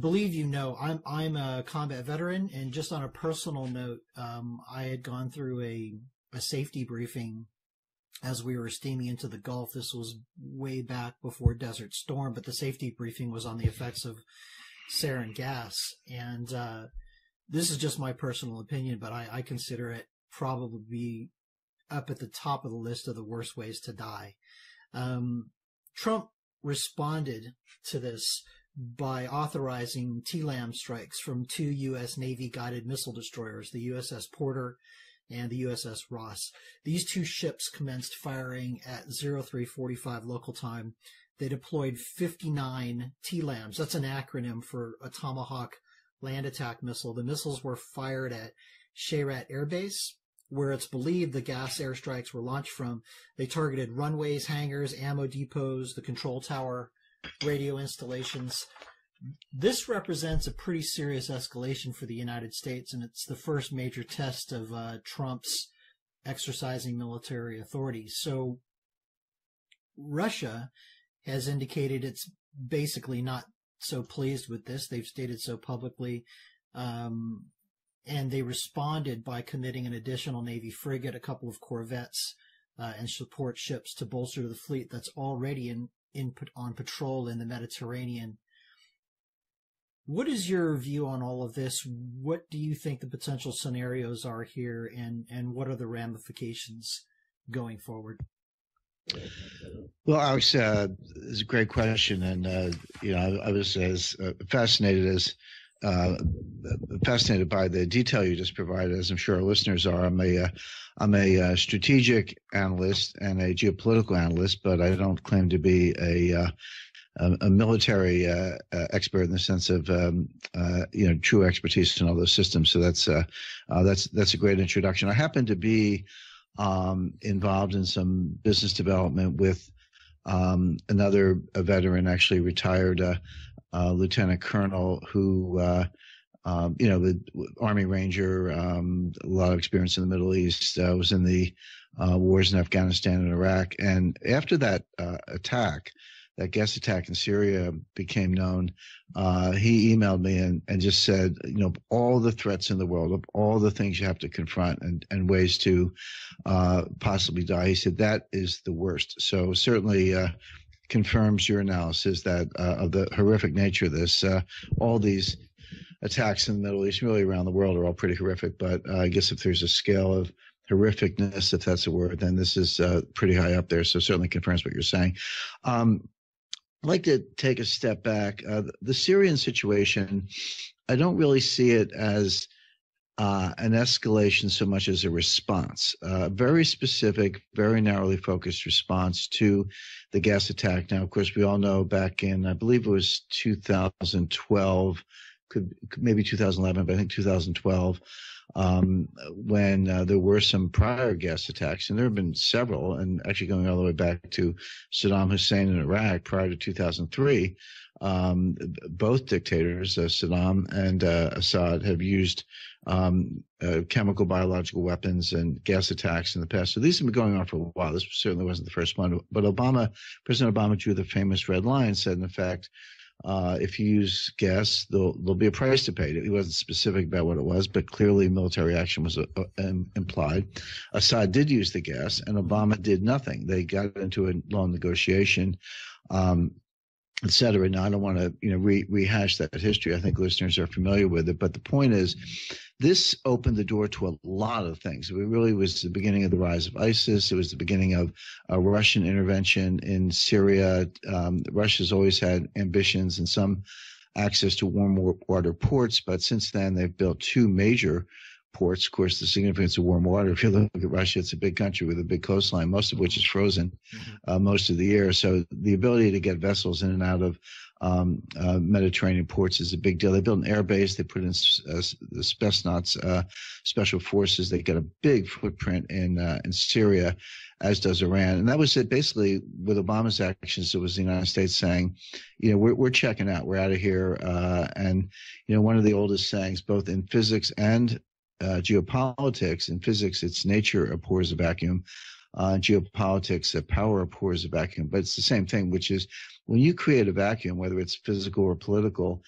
believe you know, I'm a combat veteran, and just on a personal note, I had gone through a safety briefing as we were steaming into the Gulf. This was way back before Desert Storm, but the safety briefing was on the effects of sarin gas. And this is just my personal opinion, but I consider it probably be up at the top of the list of the worst ways to die. Trump responded to this by authorizing TLAM strikes from 2 U.S. Navy guided missile destroyers, the USS Porter and the USS Ross. These 2 ships commenced firing at 0345 local time. They deployed 59 TLAMs. That's an acronym for a Tomahawk land attack missile. The missiles were fired at Shayrat Air Base, where it's believed the gas airstrikes were launched from. They targeted runways, hangars, ammo depots, the control tower, radio installations. This represents a pretty serious escalation for the United States, and it's the first major test of Trump's exercising military authority. So Russia has indicated it's basically not so pleased with this. They've stated so publicly. And they responded by committing an additional Navy frigate, a couple of corvettes, and support ships to bolster the fleet that's already on patrol in the Mediterranean. What is your view on all of this? What do you think the potential scenarios are here, and what are the ramifications going forward? Well, Alex, it's a great question, and I was as fascinated by the detail you just provided, as I'm sure our listeners are. I'm a strategic analyst and a geopolitical analyst, but I don't claim to be a military expert in the sense of true expertise in all those systems. So that's a great introduction. I happen to be involved in some business development with another veteran, actually retired lieutenant colonel who the Army Ranger, a lot of experience in the Middle East, was in the wars in Afghanistan and Iraq. And after that attack, that gas attack in Syria became known, he emailed me and just said, all the threats in the world, all the things you have to confront and ways to possibly die. He said, that is the worst. So certainly confirms your analysis that of the horrific nature of this. All these attacks in the Middle East, really around the world, are all pretty horrific. But I guess if there's a scale of horrificness, if that's a word, then this is pretty high up there. So certainly confirms what you're saying. I'd like to take a step back. The Syrian situation, I don't really see it as an escalation so much as a response, very specific, very narrowly focused response to the gas attack. Now, of course, we all know back in, I believe it was 2012, maybe 2011, but I think 2012, when there were some prior gas attacks, and there have been several, and actually going all the way back to Saddam Hussein in Iraq prior to 2003, both dictators, Saddam and Assad, have used chemical, biological weapons and gas attacks in the past. So these have been going on for a while. This certainly wasn't the first one. But President Obama drew the famous red line, said, in effect, if you use gas, there'll be a price to pay. He wasn't specific about what it was, but clearly military action was implied. Assad did use the gas, and Obama did nothing. They got into a long negotiation, et cetera. Now, I don't want to rehash that history. I think listeners are familiar with it. But the point is, this opened the door to a lot of things. It really was the beginning of the rise of ISIS. It was the beginning of a Russian intervention in Syria. Russia's always had ambitions and some access to warm water ports, but since then they've built 2 major ports. Of course, the significance of warm water, if you look at Russia, it's a big country with a big coastline, most of which is frozen most of the year. So the ability to get vessels in and out of Mediterranean ports is a big deal. They built an air base. They put in the Spetsnaz special forces. They got a big footprint in Syria, as does Iran. And that was it. Basically, with Obama's actions, it was the United States saying, we're checking out. We're out of here. And one of the oldest sayings, both in physics and geopolitics. In physics, its nature abhors a vacuum. Geopolitics, power abhors a vacuum. But it's the same thing, which is when you create a vacuum, whether it's physical or political,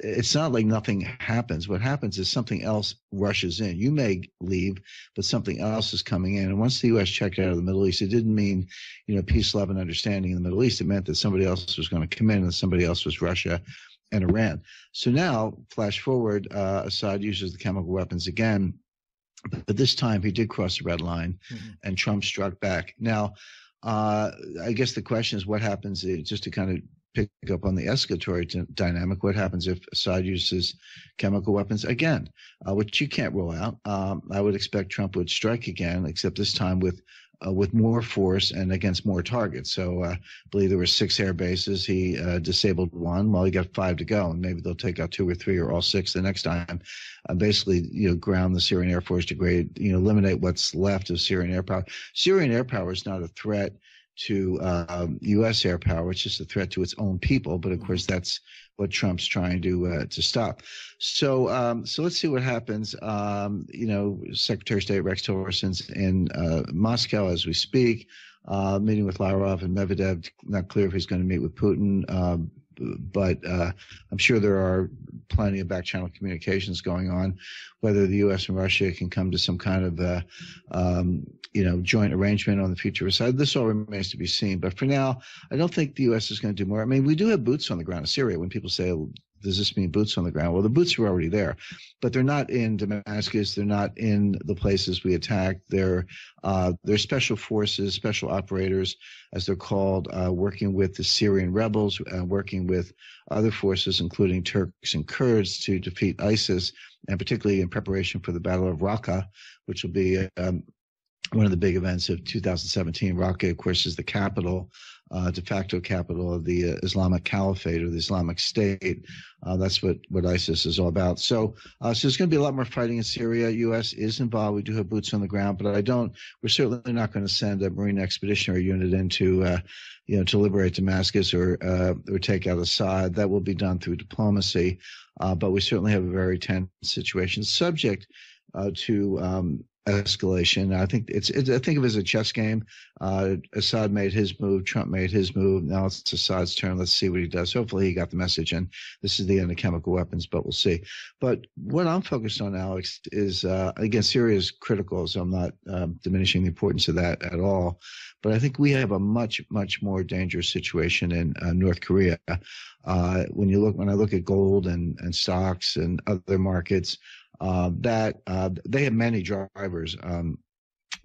it's not like nothing happens. What happens is something else rushes in. You may leave, but something else is coming in. And once the U.S. checked out of the Middle East, it didn't mean, peace, love, and understanding in the Middle East. It meant that somebody else was going to come in, and somebody else was Russia and Iran. So now, flash forward, Assad uses the chemical weapons again, but this time he did cross the red line, and Trump struck back. Now, I guess the question is what happens, just to kind of pick up on the escalatory dynamic, what happens if Assad uses chemical weapons again, which you can't rule out. I would expect Trump would strike again, except this time with more force and against more targets. So I believe there were 6 air bases. He disabled 1. Well, he got 5 to go, and maybe they'll take out 2 or 3 or all 6 the next time. Basically, ground the Syrian Air Force, degrade, eliminate what's left of Syrian air power. Syrian air power is not a threat to U.S. air power. It's just a threat to its own people. But of course, that's what Trump's trying to stop. So let's see what happens. Secretary of State Rex Tillerson's in Moscow as we speak, meeting with Lavrov and Medvedev. Not clear if he's going to meet with Putin, but I'm sure there are plenty of back-channel communications going on. Whether the U.S. and Russia can come to some kind of joint arrangement on the future side, this all remains to be seen. But for now, I don't think the U.S. is going to do more. I mean, we do have boots on the ground in Syria. When people say, does this mean boots on the ground? Well, the boots are already there, but they're not in Damascus. They're not in the places we attacked. They're special forces, special operators, as they're called, working with the Syrian rebels, working with other forces, including Turks and Kurds, to defeat ISIS, and particularly in preparation for the Battle of Raqqa, which will be one of the big events of 2017. Raqqa, of course, is the capital, de facto capital of the Islamic Caliphate or the Islamic State. That's what ISIS is all about. So there's going to be a lot more fighting in Syria. U.S. is involved. We do have boots on the ground, but we're certainly not going to send a Marine Expeditionary Unit into, to liberate Damascus or take out Assad. That will be done through diplomacy. But we certainly have a very tense situation subject to escalation. I think I think of it as a chess game. Assad made his move. Trump made his move. Now it's Assad's turn. Let's see what he does. Hopefully he got the message, and this is the end of chemical weapons, but we'll see. But what I'm focused on, Alex, is, again, Syria is critical, so I'm not diminishing the importance of that at all. But I think we have a much, much more dangerous situation in North Korea. When I look at gold and stocks and other markets, they have many drivers.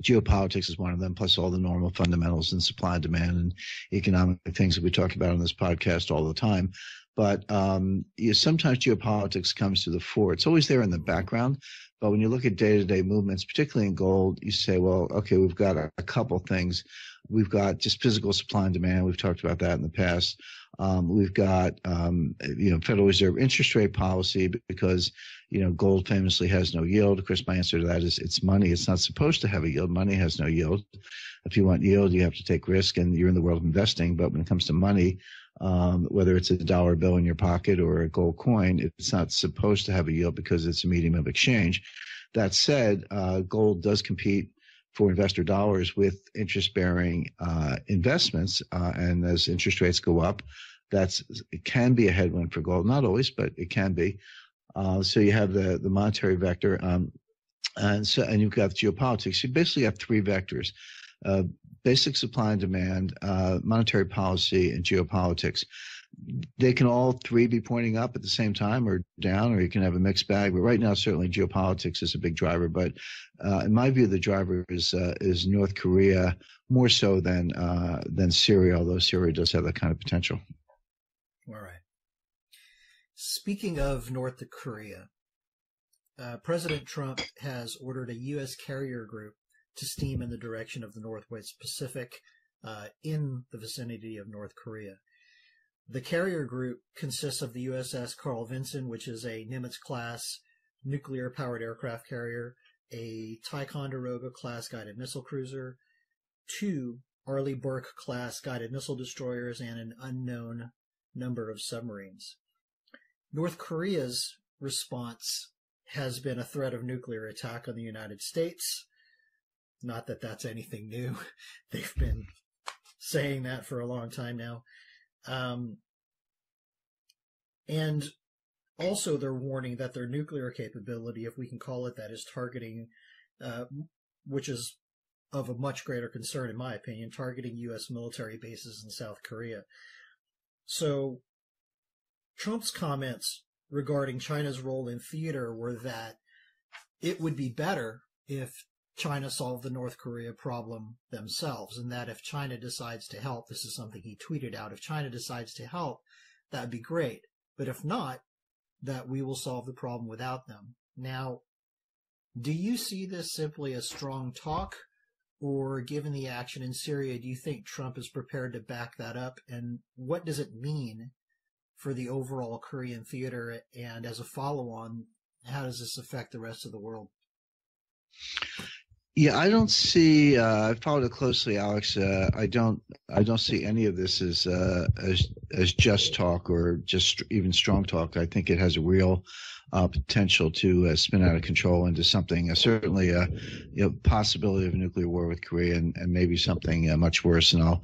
Geopolitics is one of them, plus all the normal fundamentals and supply and demand and economic things that we talk about on this podcast all the time. But sometimes geopolitics comes to the fore. It's always there in the background. But when you look at day-to-day movements, particularly in gold, you say, well, okay, we've got a couple things. We've got just physical supply and demand. We've talked about that in the past. We've got, Federal Reserve interest rate policy, because, gold famously has no yield. Of course, my answer to that is it's money. It's not supposed to have a yield. Money has no yield. If you want yield, you have to take risk, and you're in the world of investing. But when it comes to money, whether it's a dollar bill in your pocket or a gold coin, it's not supposed to have a yield because it's a medium of exchange. That said, gold does compete for investor dollars with interest-bearing investments, and as interest rates go up, it can be a headwind for gold. Not always, but it can be. So you have the monetary vector, and you've got geopolitics. You basically have 3 vectors: basic supply and demand, monetary policy, and geopolitics. They can all 3 be pointing up at the same time or down, or you can have a mixed bag. But right now, certainly geopolitics is a big driver. But in my view, the driver is North Korea more so than Syria, although Syria does have that kind of potential. All right. Speaking of North Korea, President Trump has ordered a U.S. carrier group to steam in the direction of the Northwest Pacific in the vicinity of North Korea. The carrier group consists of the USS Carl Vinson, which is a Nimitz-class nuclear-powered aircraft carrier, a Ticonderoga-class guided missile cruiser, 2 Arleigh Burke-class guided missile destroyers, and an unknown number of submarines. North Korea's response has been a threat of nuclear attack on the United States. Not that that's anything new. They've been saying that for a long time now. And also they're warning that their nuclear capability, if we can call it that, is targeting, which is of a much greater concern, in my opinion, targeting U.S. military bases in South Korea. So Trump's comments regarding China's role in theater were that it would be better if China solved the North Korea problem themselves, and that if China decides to help, this is something he tweeted out, if China decides to help, that'd be great. But if not, that we will solve the problem without them. Now, do you see this simply as strong talk, or given the action in Syria, do you think Trump is prepared to back that up? And what does it mean for the overall Korean theater? And as a follow-on, how does this affect the rest of the world? Yeah, I don't see. I followed it closely, Alex. I don't see any of this as just talk or just even strong talk. I think it has a real potential to spin out of control into something. Certainly, possibility of a nuclear war with Korea, and maybe something much worse. And I'll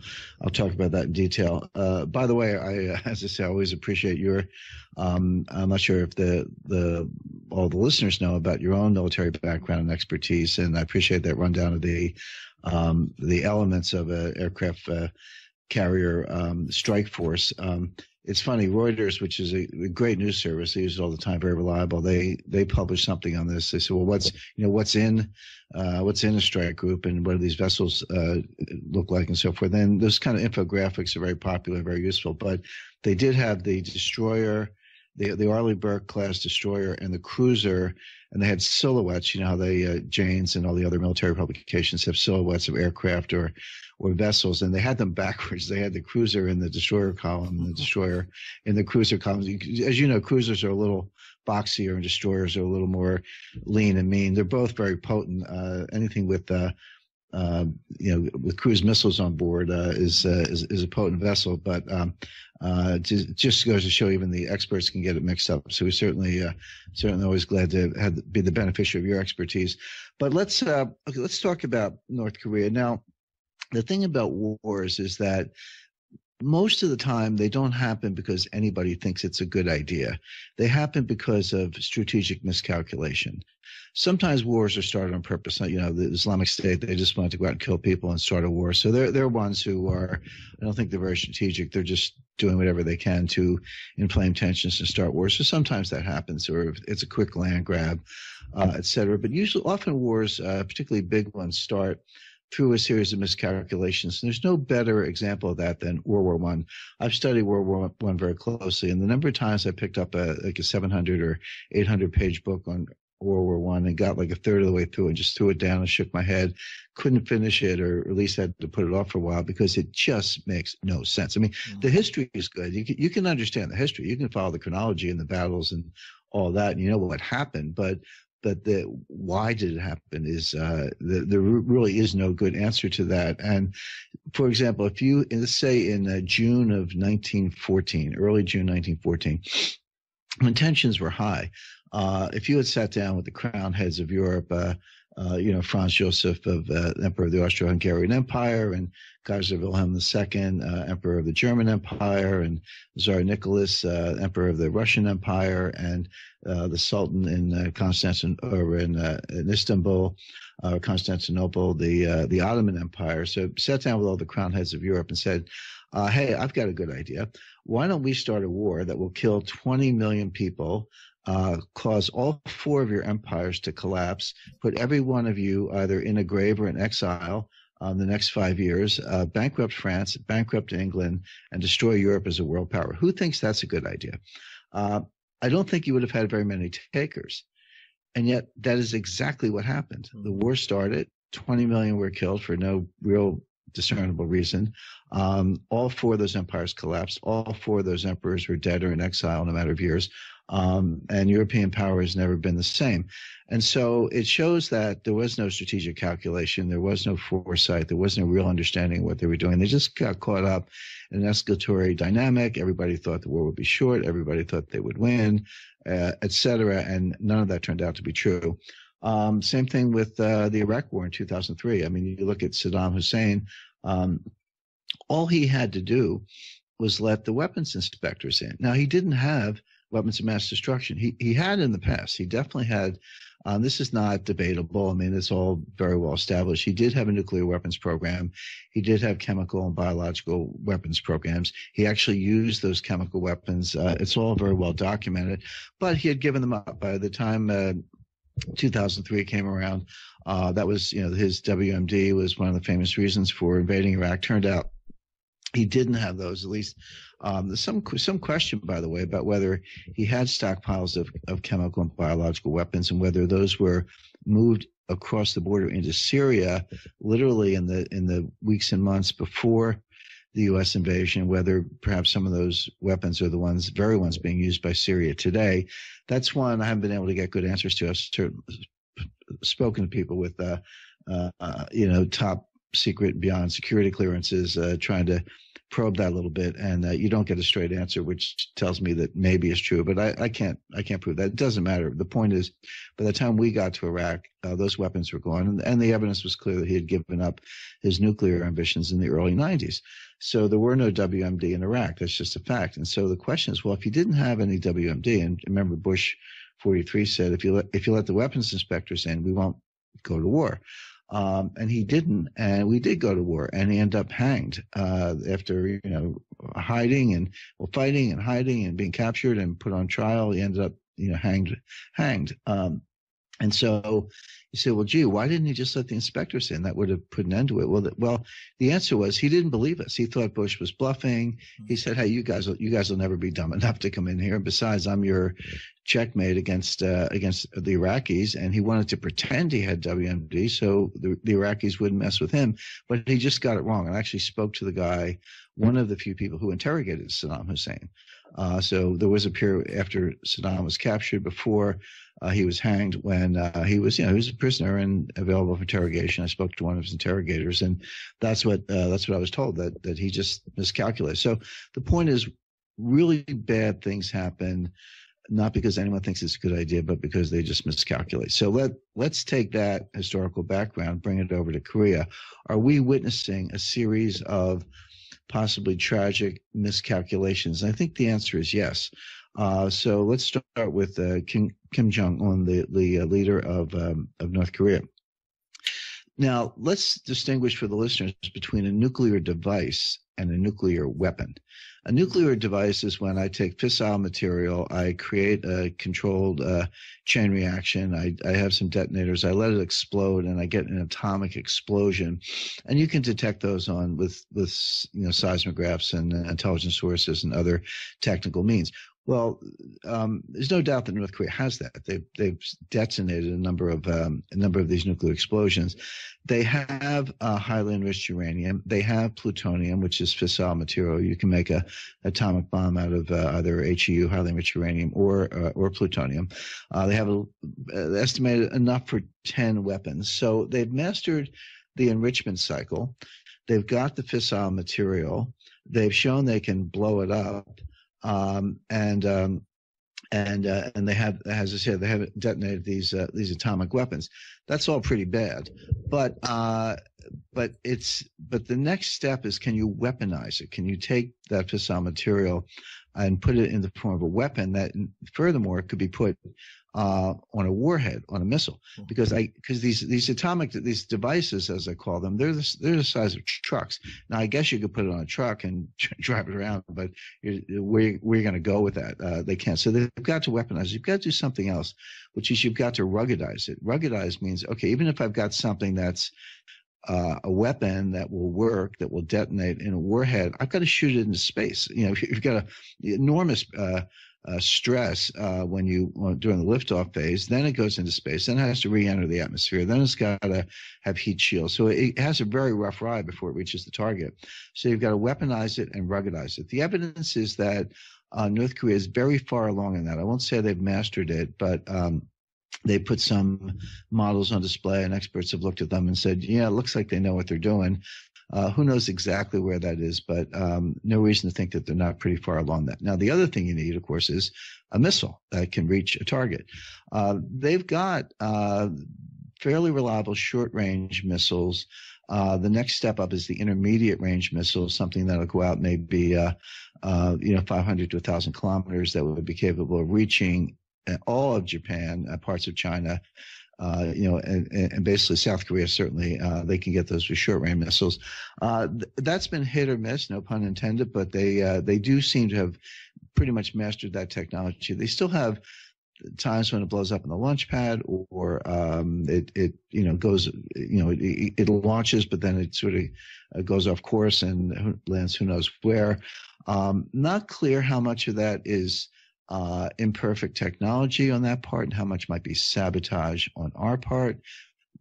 talk about that in detail. By the way, as I say, I always appreciate your. I'm not sure if all the listeners know about your own military background and expertise, and I appreciate that rundown of the elements of an aircraft carrier strike force. It's funny, Reuters, which is a great news service, they use it all the time, very reliable. They published something on this. They said, well, what's in a strike group, and what do these vessels look like, and so forth. Then those kind of infographics are very popular, very useful. But they did have the destroyer, the Arleigh Burke class destroyer, and the cruiser, and they had silhouettes. You know how they Janes and all the other military publications have silhouettes of aircraft or vessels, and they had them backwards. They had the cruiser in the destroyer column and the destroyer in the cruiser column. As you know, cruisers are a little boxier and destroyers are a little more lean and mean. They're both very potent. Anything with with cruise missiles on board is a potent vessel, but just goes to show even the experts can get it mixed up. So we're certainly always glad to be the beneficiary of your expertise. But let's talk about North Korea now. The thing about wars is that most of the time they don't happen because anybody thinks it's a good idea. They happen because of strategic miscalculation. Sometimes wars are started on purpose. The Islamic State, they just wanted to go out and kill people and start a war. So they're ones who are, I don't think they're very strategic. They're just doing whatever they can to inflame tensions and start wars. So sometimes that happens, or it's a quick land grab, et cetera. But often wars, particularly big ones, start through a series of miscalculations. And there's no better example of that than World War I. I've studied World War I very closely, and the number of times I picked up a 700 or 800 page book on World War I and got like a third of the way through and just threw it down and shook my head, couldn't finish it, or at least had to put it off for a while because it just makes no sense. I mean, the history is good. You can understand the history. You can follow the chronology and the battles and all that, and you know what happened, but the why did it happen is there really is no good answer to that. And for example, if you, let's say in June of 1914, early June 1914, when tensions were high, if you had sat down with the crown heads of Europe, Franz Joseph, Emperor of the Austro-Hungarian Empire, and Kaiser Wilhelm II, Emperor of the German Empire, and Tsar Nicholas, Emperor of the Russian Empire, and the Sultan in in Istanbul, Constantinople, the Ottoman Empire. So sat down with all the crown heads of Europe and said, hey, I've got a good idea. Why don't we start a war that will kill 20 million people, cause all four of your empires to collapse, put every one of you either in a grave or in exile the next 5 years, bankrupt France, bankrupt England, and destroy Europe as a world power? Who thinks that's a good idea? I don't think you would have had very many takers. And yet that is exactly what happened. The war started, 20 million were killed for no real discernible reason. All four of those empires collapsed. All four of those emperors were dead or in exile in a matter of years. And European power has never been the same. And so it shows that there was no strategic calculation. There was no foresight. There was no real understanding of what they were doing. They just got caught up in an escalatory dynamic. Everybody thought the war would be short. Everybody thought they would win, et cetera. And none of that turned out to be true. Same thing with the Iraq war in 2003. I mean, you look at Saddam Hussein, all he had to do was let the weapons inspectors in. Now, he didn't have weapons of mass destruction. He had in the past. He definitely had. This is not debatable. I mean, it's all very well established. He did have a nuclear weapons program. He did have chemical and biological weapons programs. He actually used those chemical weapons. It's all very well documented, but he had given them up. By the time 2003 came around, that was, his WMD was one of the famous reasons for invading Iraq. Turned out he didn't have those, at least. There's some question, by the way, about whether he had stockpiles of chemical and biological weapons and whether those were moved across the border into Syria, literally in the weeks and months before the U.S. invasion, whether perhaps some of those weapons are the very ones being used by Syria today. That's one I haven't been able to get good answers to. I've spoken to people with, top secret beyond security clearances, trying to probe that a little bit, and you don't get a straight answer, which tells me that maybe it's true, but I can't prove that. It doesn't matter. The point is, by the time we got to Iraq, those weapons were gone, and the evidence was clear that he had given up his nuclear ambitions in the early 90s. So there were no WMD in Iraq. That's just a fact. And so the question is, well, if you didn't have any WMD, and remember Bush 43 said, if you let the weapons inspectors in, we won't go to war. And he didn't, and we did go to war, and he ended up hanged after hiding and fighting and hiding and being captured and put on trial. He ended up hanged. And so you say, well, gee, why didn't he just let the inspectors in? That would have put an end to it. Well, the answer was he didn't believe us. He thought Bush was bluffing. He said, hey, you guys will never be dumb enough to come in here. Besides, I'm your checkmate against the Iraqis. And he wanted to pretend he had WMD so the Iraqis wouldn't mess with him. But he just got it wrong. And I actually spoke to the guy, one of the few people who interrogated Saddam Hussein. So there was a period after Saddam was captured, before he was hanged, when he was a prisoner and available for interrogation. I spoke to one of his interrogators, and that's what I was told, that he just miscalculated. So the point is, really bad things happen, not because anyone thinks it's a good idea, but because they just miscalculate. So let's take that historical background, bring it over to Korea. Are we witnessing a series of possibly tragic miscalculations? And I think the answer is yes. So let's start with Kim Jong-un, the leader of North Korea. Now, let's distinguish for the listeners between a nuclear device and a nuclear weapon. A nuclear device is when I take fissile material, I create a controlled chain reaction, I have some detonators, I let it explode, and I get an atomic explosion. And you can detect those with seismographs and intelligence sources and other technical means. Well, there's no doubt that North Korea has that. They've detonated a number of these nuclear explosions. They have highly enriched uranium. They have plutonium, which is fissile material. You can make a atomic bomb out of either HEU, highly enriched uranium, or plutonium. They have estimated enough for 10 weapons. So they've mastered the enrichment cycle. They've got the fissile material. They've shown they can blow it up. And they have, as I said, they have detonated these atomic weapons. That's all pretty bad, but the next step is, can you weaponize it? Can you take that fissile material and put it in the form of a weapon that, furthermore, could be put on a warhead, on a missile? Because these devices, as I call them, they're the size of trucks. Now, I guess you could put it on a truck and drive it around, but where are you going to go with that? They can't. So they've got to weaponize it. You've got to do something else, which is you've got to ruggedize it. Ruggedize means, okay, even if I've got something that's a weapon that will work, that will detonate in a warhead, I've got to shoot it into space. You've got enormous stress during the liftoff phase. Then it goes into space. Then it has to re-enter the atmosphere. Then it's got to have heat shields. So it has a very rough ride before it reaches the target. So you've got to weaponize it and ruggedize it. The evidence is that North Korea is very far along in that. I won't say they've mastered it, but they put some models on display, and experts have looked at them and said, yeah, it looks like they know what they're doing. Who knows exactly where that is, but no reason to think that they're not pretty far along that. Now, the other thing you need, of course, is a missile that can reach a target. They've got fairly reliable short-range missiles. The next step up is the intermediate-range missile, something that'll go out maybe 500 to 1,000 kilometers, that would be capable of reaching all of Japan, parts of China, and basically South Korea. Certainly, they can get those with short-range missiles. That's been hit or miss, no pun intended, but they do seem to have pretty much mastered that technology. They still have times when it blows up in the launch pad, or it launches, but then it sort of goes off course and lands who knows where. Not clear how much of that is imperfect technology on that part and how much might be sabotage on our part.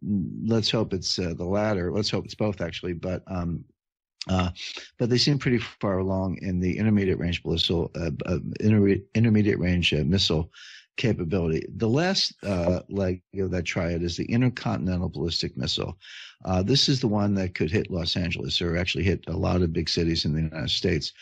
Let's hope it's the latter. Let's hope it's both, actually. But they seem pretty far along in the intermediate range missile capability. The last leg of that triad is the intercontinental ballistic missile. This is the one that could hit Los Angeles, or actually hit a lot of big cities in the United States.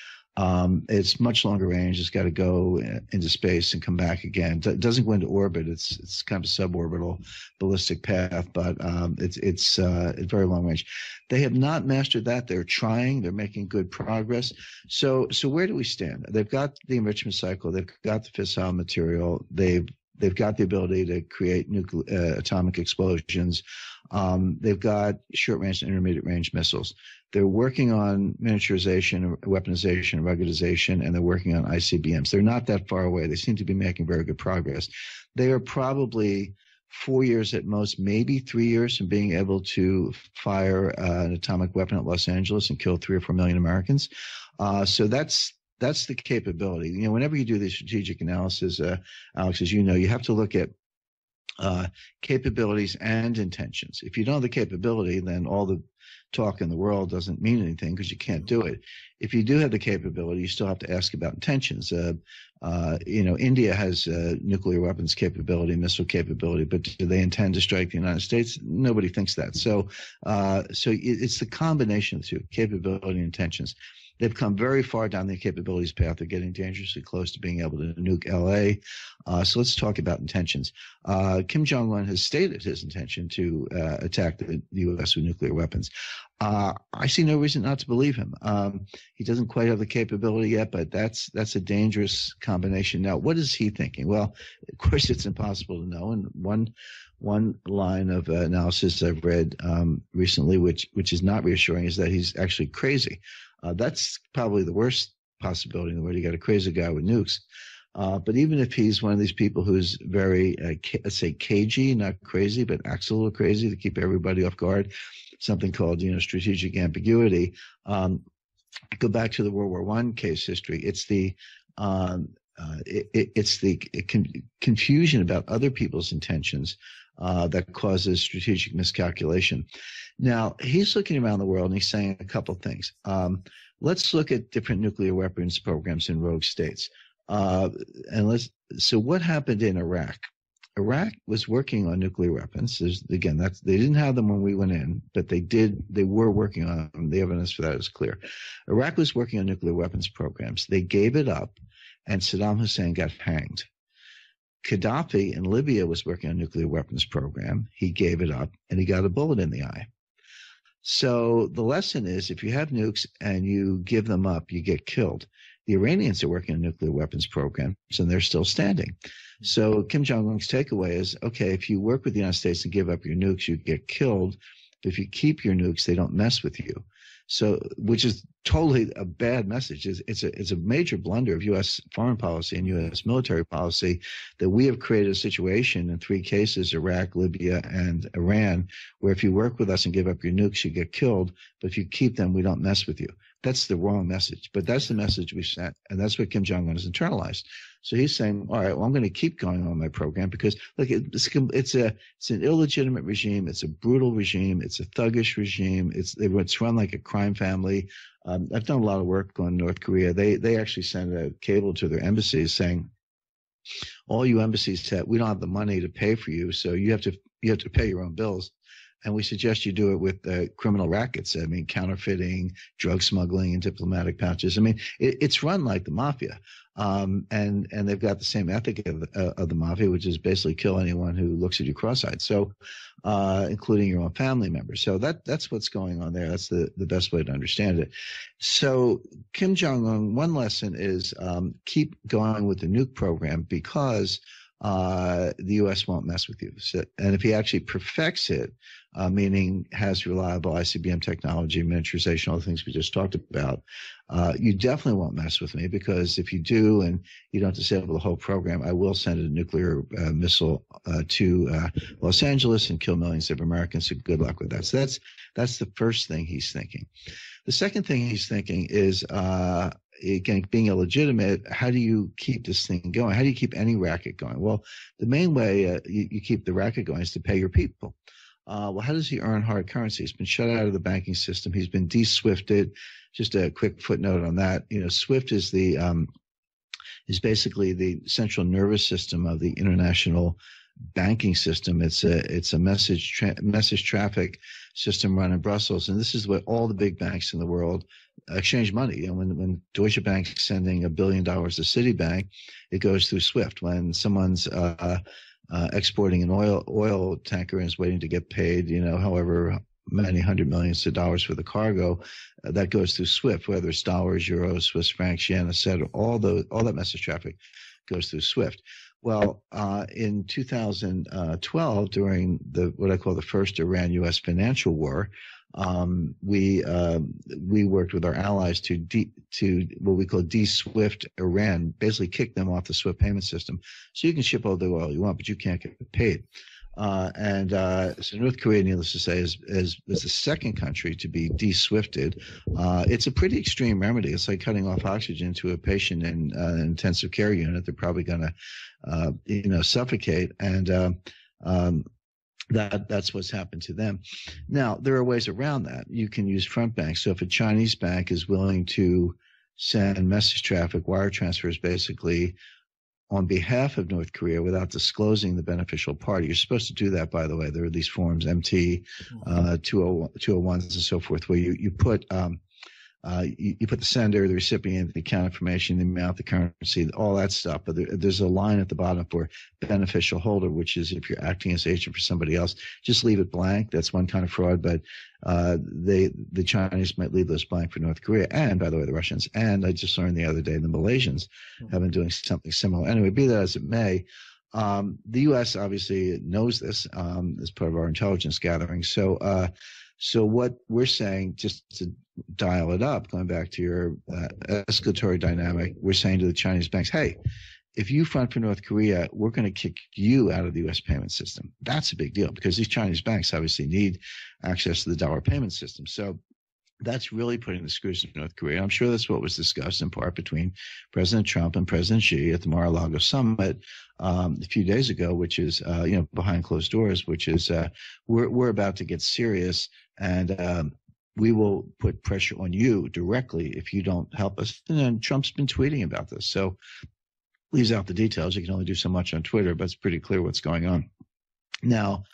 It's much longer range. It's got to go into space and come back again. It doesn't go into orbit. It's kind of a suborbital ballistic path, but it's very long range. They have not mastered that. They're trying. They're making good progress. So where do we stand? They've got the enrichment cycle. They've got the fissile material. They've got the ability to create atomic explosions. They've got short-range and intermediate-range missiles. They're working on miniaturization, weaponization, ruggedization, and they're working on ICBMs. They're not that far away. They seem to be making very good progress. They are probably 4 years at most, maybe 3 years from being able to fire an atomic weapon at Los Angeles and kill 3 or 4 million Americans. So that's the capability. Whenever you do the strategic analysis, Alex, as you know, you have to look at capabilities and intentions. If you don't have the capability, then all the talk in the world doesn't mean anything because you can't do it. If you do have the capability, you still have to ask about intentions. India has nuclear weapons capability, missile capability, but do they intend to strike the United States? Nobody thinks that. So it's the combination of the two, capability and intentions. They've come very far down the capabilities path. They're getting dangerously close to being able to nuke L.A. So let's talk about intentions. Kim Jong-un has stated his intention to attack the U.S. with nuclear weapons. I see no reason not to believe him. He doesn't quite have the capability yet, but that's a dangerous combination. Now, what is he thinking? Well, of course, it's impossible to know. And one line of analysis I've read recently, which is not reassuring, is that he's actually crazy. That's probably the worst possibility in the world. You got a crazy guy with nukes. But even if he's one of these people who's very, let's say, cagey, not crazy, but acts a little crazy to keep everybody off guard, something called, strategic ambiguity. Go back to the World War I case history. It's the confusion about other people's intentions that causes strategic miscalculation. Now, he's looking around the world and he's saying a couple of things. Let's look at different nuclear weapons programs in rogue states. So what happened in Iraq? Iraq was working on nuclear weapons. They didn't have them when we went in, but they were working on them. The evidence for that is clear. Iraq was working on nuclear weapons programs. They gave it up, and Saddam Hussein got hanged. Gaddafi in Libya was working on a nuclear weapons program. He gave it up, and he got a bullet in the eye. So the lesson is, if you have nukes and you give them up, you get killed. The Iranians are working on nuclear weapons programs, and they're still standing. So Kim Jong-un's takeaway is, okay, if you work with the United States and give up your nukes, you get killed. But if you keep your nukes, they don't mess with you. So, which is totally a bad message. It's a major blunder of U.S. foreign policy and U.S. military policy that we have created a situation in 3 cases, Iraq, Libya, and Iran, where if you work with us and give up your nukes, you get killed. But if you keep them, we don't mess with you. That's the wrong message. But that's the message we sent, and that's what Kim Jong-un has internalized. So he's saying, all right, well, I'm going to keep going on my program because, look, it's an illegitimate regime. It's a brutal regime. It's a thuggish regime. It's run like a crime family. I've done a lot of work on North Korea. They actually sent a cable to their embassies saying, all you embassies said, we don't have the money to pay for you, so you have to pay your own bills. And we suggest you do it with criminal rackets. I mean, counterfeiting, drug smuggling, and diplomatic pouches. I mean, it's run like the mafia. And they've got the same ethic of the mafia, which is basically kill anyone who looks at you cross-eyed. So, including your own family members. So that's what's going on there. That's the best way to understand it. So Kim Jong-un, one lesson is, keep going with the nuke program because, the U.S. won't mess with you. So, and if he actually perfects it, meaning has reliable ICBM technology, miniaturization, all the things we just talked about, you definitely won't mess with me, because if you do and you don't disable the whole program, I will send a nuclear missile to Los Angeles and kill millions of Americans. So good luck with that. So that's the first thing he's thinking. The second thing he's thinking is, again, being illegitimate, how do you keep this thing going? How do you keep any racket going? Well, the main way you keep the racket going is to pay your people. Well, how does he earn hard currency? He's been shut out of the banking system. He's been de-SWIFted. Just a quick footnote on that. You know, SWIFT is is basically the central nervous system of the international banking system. It's a message traffic system run in Brussels, and this is what all the big banks in the world exchange money. And when Deutsche Bank is sending $1 billion to Citibank, it goes through SWIFT. When someone's exporting an oil tanker and is waiting to get paid, you know, however many hundred millions of dollars for the cargo, that goes through SWIFT, whether it's dollars, euros, Swiss francs, yen, etc. All that message traffic goes through SWIFT. Well, in 2012, during what I call the first Iran-U.S. financial war, we worked with our allies to what we call de-SWIFT Iran, basically kick them off the SWIFT payment system. So you can ship all the oil you want, but you can't get paid. So North Korea, needless to say, is the second country to be de-SWIFted. It's a pretty extreme remedy. It's like cutting off oxygen to a patient in an intensive care unit. They're probably going to, suffocate. And that's what's happened to them. Now, there are ways around that. You can use front banks. So if a Chinese bank is willing to send message traffic, wire transfers, basically, on behalf of North Korea without disclosing the beneficial party. You're supposed to do that, by the way. There are these forms, MT 201s and so forth, where you put you put the sender, the recipient, the account information, the amount, the currency, all that stuff. But there's a line at the bottom for beneficial holder, which is if you're acting as agent for somebody else, just leave it blank. That's one kind of fraud. But the Chinese might leave those blank for North Korea, and by the way, the Russians. And I just learned the other day the Malaysians have been doing something similar. Anyway, be that as it may, the U.S. obviously knows this as part of our intelligence gathering. So what we're saying, just to dial it up, going back to your escalatory dynamic, we're saying to the Chinese banks, hey, if you front for North Korea, we're going to kick you out of the U.S. payment system. That's a big deal because these Chinese banks obviously need access to the dollar payment system. So that's really putting the screws in North Korea. I'm sure that's what was discussed in part between President Trump and President Xi at the Mar-a-Lago summit a few days ago, which is, behind closed doors, which is we're about to get serious, and we will put pressure on you directly if you don't help us. And then Trump's been tweeting about this. So leaves out the details. You can only do so much on Twitter, but it's pretty clear what's going on. Now,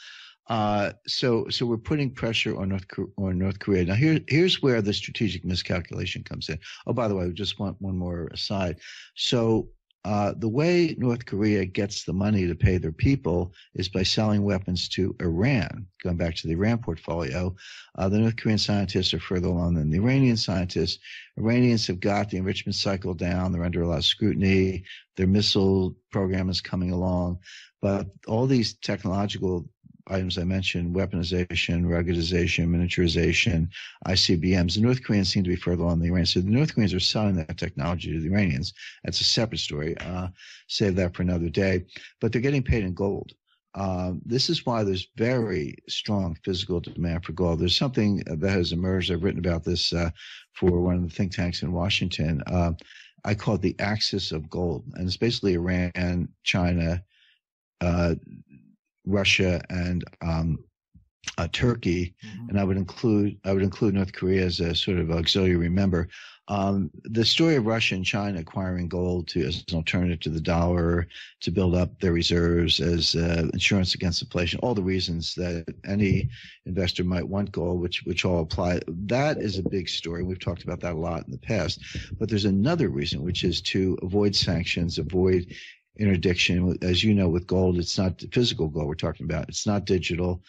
so we're putting pressure on North Korea. Now here's where the strategic miscalculation comes in. Oh, by the way, we just want one more aside. So the way North Korea gets the money to pay their people is by selling weapons to Iran. Going back to the Iran portfolio, the North Korean scientists are further along than the Iranian scientists. Iranians have got the enrichment cycle down. They're under a lot of scrutiny. Their missile program is coming along. But all these technological items I mentioned, weaponization, ruggedization, miniaturization, ICBMs, the North Koreans seem to be further along than the Iranians. So the North Koreans are selling that technology to the Iranians. That's a separate story. Save that for another day. But they're getting paid in gold. This is why there's very strong physical demand for gold. There's something that has emerged. I've written about this for one of the think tanks in Washington. I call it the axis of gold. And it's basically Iran, China, Russia, and Turkey, and I would include North Korea as a sort of auxiliary member. The story of Russia and China acquiring gold as an alternative to the dollar to build up their reserves as insurance against inflation, all the reasons that any investor might want gold, which all apply. That is a big story. We've talked about that a lot in the past. But there's another reason, which is to avoid sanctions, avoid interdiction. As you know, with gold, it's not physical gold we're talking about. It's not digital.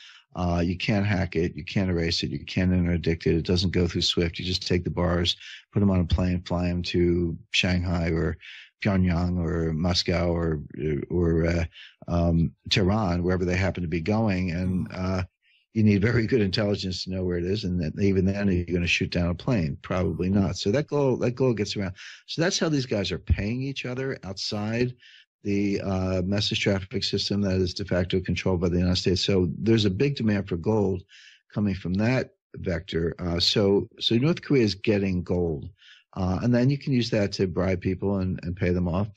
You can't hack it. You can't erase it. You can't interdict it. It doesn't go through SWIFT. You just take the bars, put them on a plane, fly them to Shanghai or Pyongyang or Moscow or Tehran, wherever they happen to be going. And you need very good intelligence to know where it is. And then, even then, are you going to shoot down a plane? Probably not. So that gold gets around. So that's how these guys are paying each other outside the message traffic system that is de facto controlled by the United States. So there's a big demand for gold coming from that vector. So North Korea is getting gold. And then you can use that to bribe people and pay them off,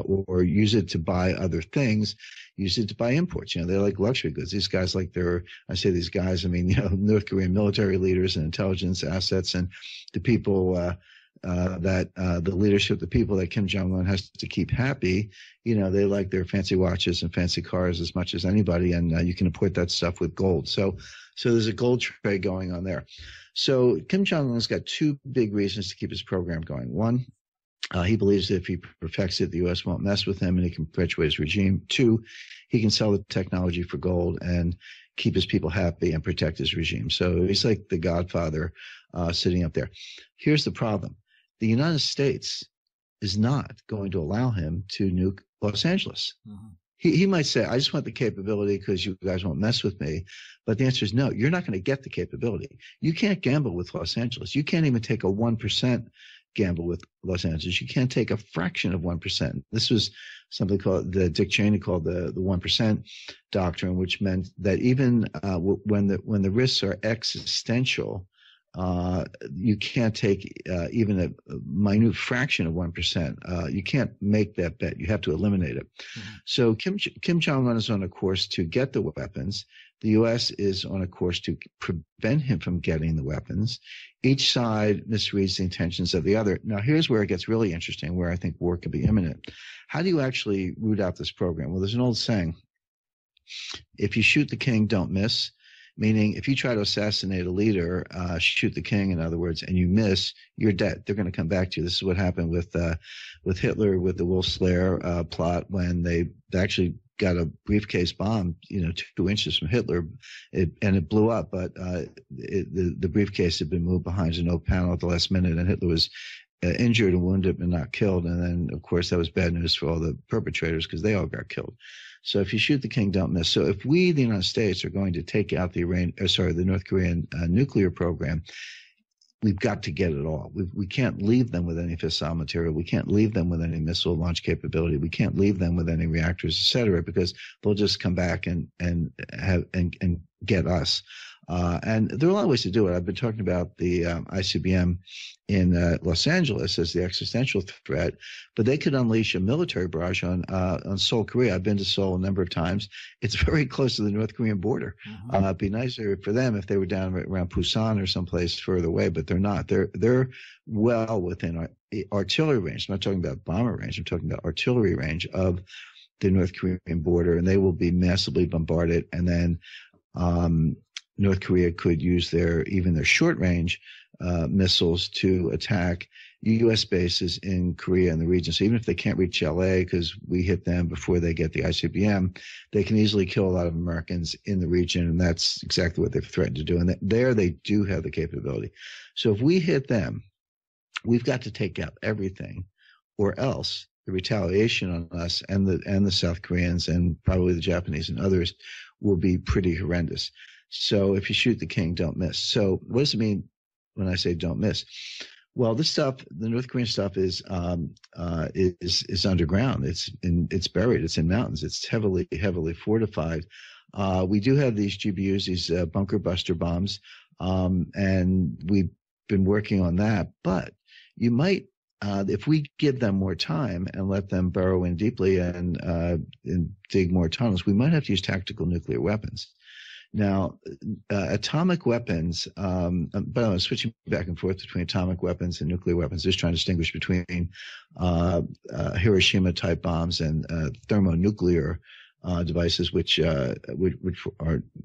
or use it to buy other things, use it to buy imports. They're like luxury goods. These guys, I say these guys, I mean, North Korean military leaders and intelligence assets and the people the leadership, the people that Kim Jong-un has to keep happy, they like their fancy watches and fancy cars as much as anybody, and you can import that stuff with gold. So there's a gold trade going on there. So Kim Jong-un's got two big reasons to keep his program going. One, he believes that if he perfects it, the U.S. won't mess with him and he can perpetuate his regime. Two, he can sell the technology for gold and keep his people happy and protect his regime. So he's like the godfather sitting up there. Here's the problem. The United States is not going to allow him to nuke Los Angeles. Mm-hmm. He might say, I just want the capability because you guys won't mess with me. But the answer is no, you're not going to get the capability. You can't gamble with Los Angeles. You can't even take a 1% gamble with Los Angeles. You can't take a fraction of 1%. This was something Dick Cheney called the 1% doctrine, which meant that even when the risks are existential, you can't take even a minute fraction of 1%. You can't make that bet. You have to eliminate it. Mm-hmm. So Kim Jong-un is on a course to get the weapons. The U.S. is on a course to prevent him from getting the weapons. Each side misreads the intentions of the other. Now, here's where it gets really interesting, where I think war could be imminent. How do you actually root out this program? Well, there's an old saying, if you shoot the king, don't miss. Meaning, if you try to assassinate a leader, shoot the king, in other words, and you miss, you're dead. They're going to come back to you. This is what happened with Hitler, with the Wolf Slayer plot, when they actually got a briefcase bomb, 2 inches from Hitler, and it blew up. But the briefcase had been moved behind an oak panel at the last minute, and Hitler was injured and wounded but not killed. And then, of course, that was bad news for all the perpetrators because they all got killed. So if you shoot the king, don't miss. So if we, the United States, are going to take out the North Korean nuclear program, we've got to get it all. We can't leave them with any fissile material. We can't leave them with any missile launch capability. We can't leave them with any reactors, et cetera, because they'll just come back and get us. And there are a lot of ways to do it. I've been talking about the ICBM in Los Angeles as the existential threat, but they could unleash a military barrage on Seoul, Korea. I've been to Seoul a number of times. It's very close to the North Korean border. Mm-hmm. It'd be nicer for them if they were down around Busan or someplace further away, but they're not. They're well within our artillery range. I'm not talking about bomber range. I'm talking about artillery range of the North Korean border, and they will be massively bombarded. And then North Korea could use their short-range missiles to attack U.S. bases in Korea and the region. So even if they can't reach L.A. because we hit them before they get the ICBM, they can easily kill a lot of Americans in the region, and that's exactly what they've threatened to do. And there they do have the capability. So if we hit them, we've got to take out everything, or else the retaliation on us and the South Koreans and probably the Japanese and others will be pretty horrendous. So if you shoot the king, don't miss. So what does it mean when I say don't miss? Well, this stuff, the North Korean stuff is underground. It's buried. It's in mountains. It's heavily fortified. We do have these GBUs, these bunker buster bombs, and we've been working on that. But you might, if we give them more time and let them burrow in deeply and dig more tunnels, we might have to use tactical nuclear weapons. Now, atomic weapons, by the way, switching back and forth between atomic weapons and nuclear weapons, just trying to distinguish between Hiroshima-type bombs and thermonuclear devices, which are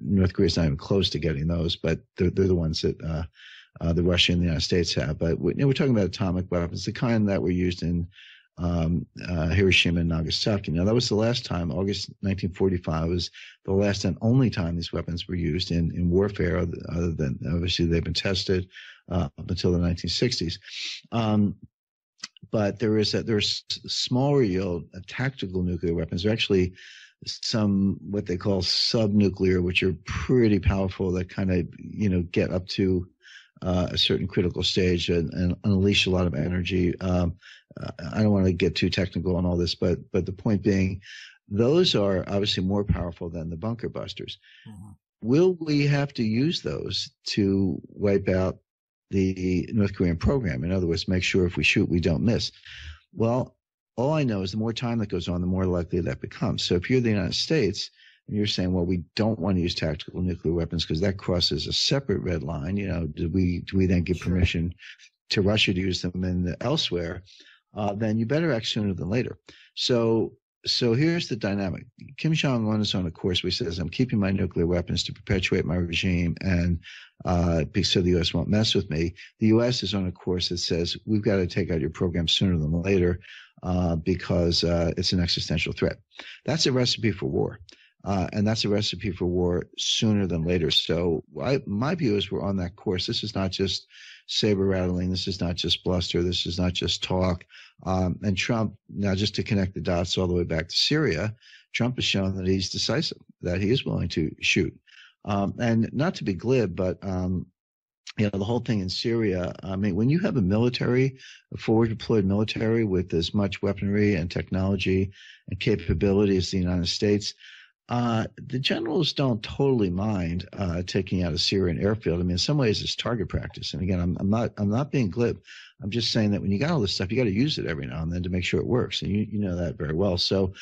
North Korea's not even close to getting those, but they're the ones that the Russia and the United States have. But we're talking about atomic weapons, the kind that were used in Hiroshima and Nagasaki. Now, that was the last time, August 1945 was the last and only time these weapons were used in warfare, other than obviously they've been tested up until the 1960s. But there's smaller yield tactical nuclear weapons. There are actually some what they call subnuclear, which are pretty powerful, that kind of get up to a certain critical stage and unleash a lot of energy. I don't want to get too technical on all this, but the point being, those are obviously more powerful than the bunker busters. Mm-hmm. Will we have to use those to wipe out the North Korean program? In other words, make sure if we shoot, we don't miss. Well, all I know is the more time that goes on, the more likely that becomes. So if you're the United States and you're saying, well, we don't want to use tactical nuclear weapons because that crosses a separate red line, do we then give permission to Russia to use them elsewhere? Then you better act sooner than later. So here's the dynamic. Kim Jong-un is on a course where he says, I'm keeping my nuclear weapons to perpetuate my regime and so the U.S. won't mess with me. The U.S. is on a course that says, we've got to take out your program sooner than later because it's an existential threat. That's a recipe for war. And that's a recipe for war sooner than later. So my view is we're on that course. This is not just saber rattling. This is not just bluster. This is not just talk. And Trump, now just to connect the dots all the way back to Syria, Trump has shown that he's decisive, that he is willing to shoot. And not to be glib, but the whole thing in Syria, I mean, when you have a forward deployed military with as much weaponry and technology and capability as the United States, the generals don't totally mind taking out a Syrian airfield. I mean, in some ways, it's target practice. And again, I'm not being glib. I'm just saying that when you got all this stuff, you got to use it every now and then to make sure it works, and you know that very well. So,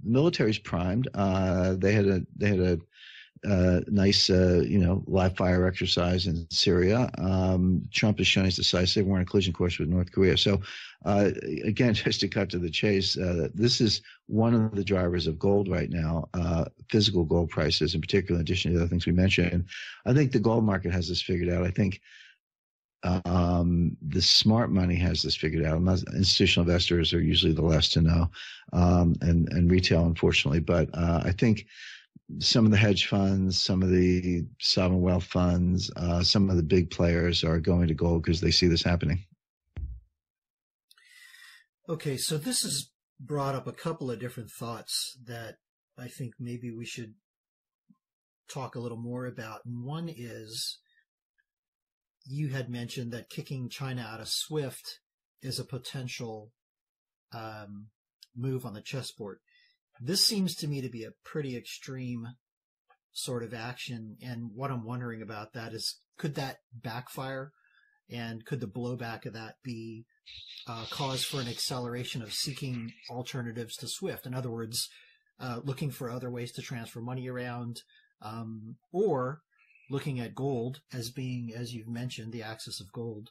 military's primed. They had a nice, live fire exercise in Syria. Trump has shown he's decisive. We're on a collision course with North Korea. So, again, just to cut to the chase, this is one of the drivers of gold right now, physical gold prices in particular, in addition to the other things we mentioned. I think the gold market has this figured out. I think the smart money has this figured out. Institutional investors are usually the last to know, and retail, unfortunately. But I think some of the hedge funds, some of the sovereign wealth funds, some of the big players are going to gold because they see this happening. Okay, so this has brought up a couple of different thoughts that I think maybe we should talk a little more about. And one is, you had mentioned that kicking China out of SWIFT is a potential move on the chessboard. This seems to me to be a pretty extreme sort of action, and what I'm wondering about that is, could that backfire, and could the blowback of that be cause for an acceleration of seeking alternatives to SWIFT? In other words, looking for other ways to transfer money around, or looking at gold as being, as you've mentioned, the axis of gold.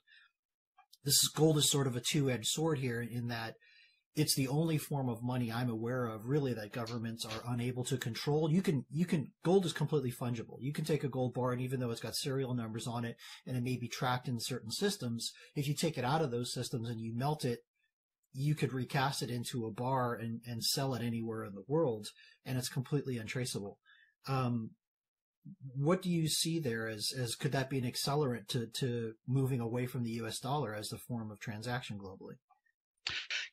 Gold is sort of a two-edged sword here, in that it's the only form of money I'm aware of, really, that governments are unable to control. Gold is completely fungible. You can take a gold bar, and even though it's got serial numbers on it and it may be tracked in certain systems, if you take it out of those systems and you melt it, you could recast it into a bar and sell it anywhere in the world, and it's completely untraceable. What do you see there as could that be an accelerant to moving away from the U.S. dollar as the form of transaction globally?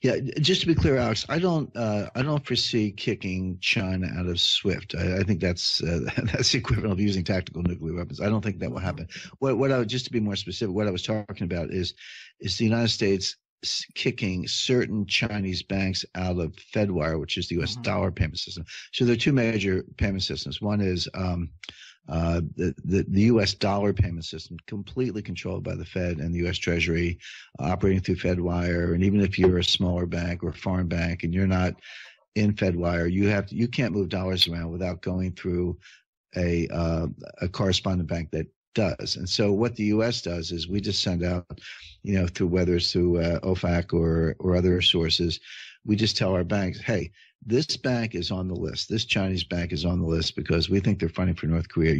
Yeah, just to be clear, Alex, I don't foresee kicking China out of SWIFT. I think that's the equivalent of using tactical nuclear weapons. I don't think that will happen. Just to be more specific, what I was talking about is the United States kicking certain Chinese banks out of Fedwire, which is the U.S. dollar payment system. So there are two major payment systems. One is the U.S. dollar payment system, completely controlled by the Fed and the U.S. Treasury, operating through Fedwire. And even if you're a smaller bank or a foreign bank and you're not in FedWire. You can't move dollars around without going through a correspondent bank that does. And so what the U.S. does is we just send out, through whether it's through OFAC or other sources, we just tell our banks, hey, this bank is on the list. This Chinese bank is on the list because we think they're funding for North Korea.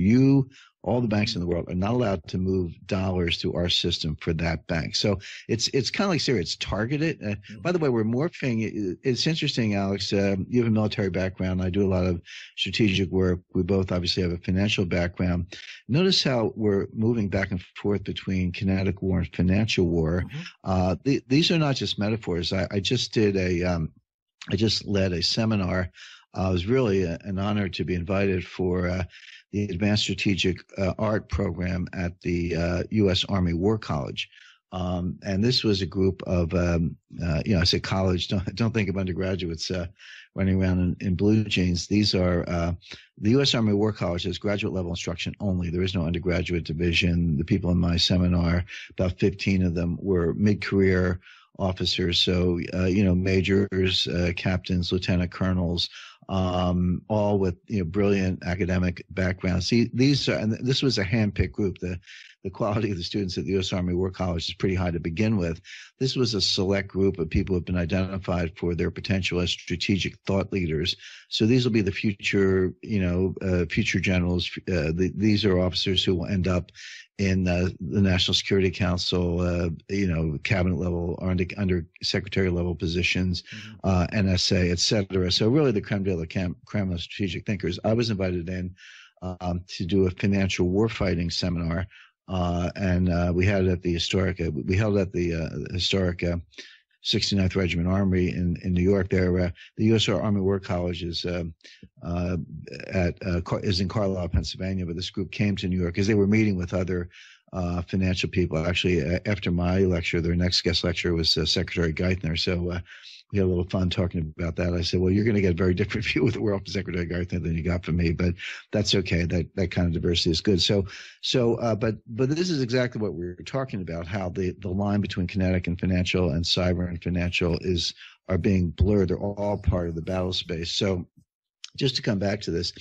All the banks in the world are not allowed to move dollars through our system for that bank. So it's kind of like Syria. It's targeted. By the way, we're morphing. It's interesting, Alex. You have a military background. I do a lot of strategic work. We both obviously have a financial background. Notice how we're moving back and forth between kinetic war and financial war. These are not just metaphors. I just led a seminar. It was really an honor to be invited for the Advanced Strategic Art program at the U.S. Army War College. And this was a group of, I say college, don't think of undergraduates running around in blue jeans. These are the U.S. Army War College has graduate level instruction only. There is no undergraduate division. The people in my seminar, about 15 of them, were mid-career officers, so majors, captains, lieutenant colonels, all with brilliant academic backgrounds. See, and this was a hand-picked group. The quality of the students at the U.S. Army War College is pretty high to begin with. This was a select group of people who have been identified for their potential as strategic thought leaders. So these will be the future, future generals. These are officers who will end up in the National Security Council, cabinet level or under secretary level positions, NSA, et cetera. So really the creme de la creme of strategic thinkers. I was invited in to do a financial warfighting seminar. And we had it at the historic, 69th Regiment Armory in New York. There, the U.S. Army War College is in Carlisle, Pennsylvania. But this group came to New York because they were meeting with other financial people. Actually, after my lecture, their next guest lecturer was Secretary Geithner. So we had a little fun talking about that. I said, well, you're going to get a very different view of the world from Secretary Geithner than you got from me, but that's okay. That kind of diversity is good. But this is exactly what we were talking about, how the line between kinetic and financial and cyber and financial are being blurred. They're all part of the battle space. So just to come back to this,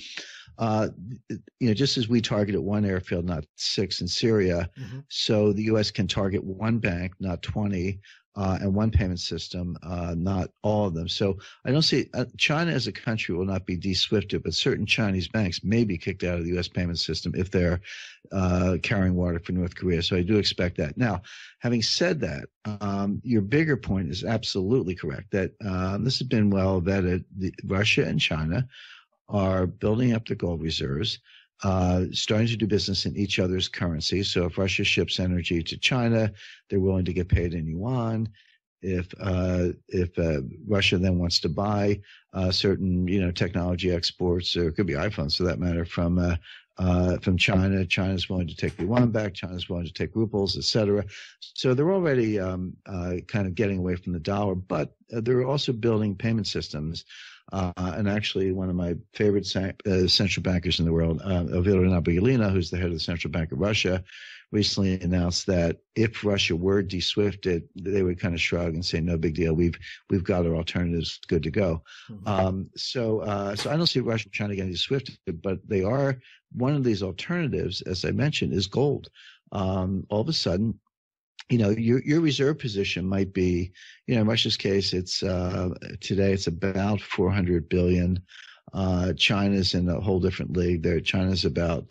just as we targeted one airfield, not 6 in Syria, so the U.S. can target one bank, not 20, and one payment system, not all of them. So I don't see China as a country will not be de-SWIFTed, but certain Chinese banks may be kicked out of the U.S. payment system if they're carrying water for North Korea. So I do expect that. Now, having said that, your bigger point is absolutely correct that this has been well vetted. Russia and China are building up their gold reserves, starting to do business in each other's currency. So if Russia ships energy to China, they're willing to get paid in yuan. If Russia then wants to buy certain technology exports, or it could be iPhones for that matter, from China, China's willing to take the yuan back. China's willing to take rubles, etc. So they're already kind of getting away from the dollar, but they're also building payment systems. And actually, one of my favorite central bankers in the world, Elvira Nabiulina, who's the head of the Central Bank of Russia, recently announced that if Russia were de-SWIFTed, they would kind of shrug and say, "No big deal. We've got our alternatives good to go." So I don't see Russia trying to get de-SWIFTed, but they are. One of these alternatives, as I mentioned, is gold. All of a sudden, your reserve position might be, in Russia's case, it's today it's about 400 billion. China's in a whole different league there. China's about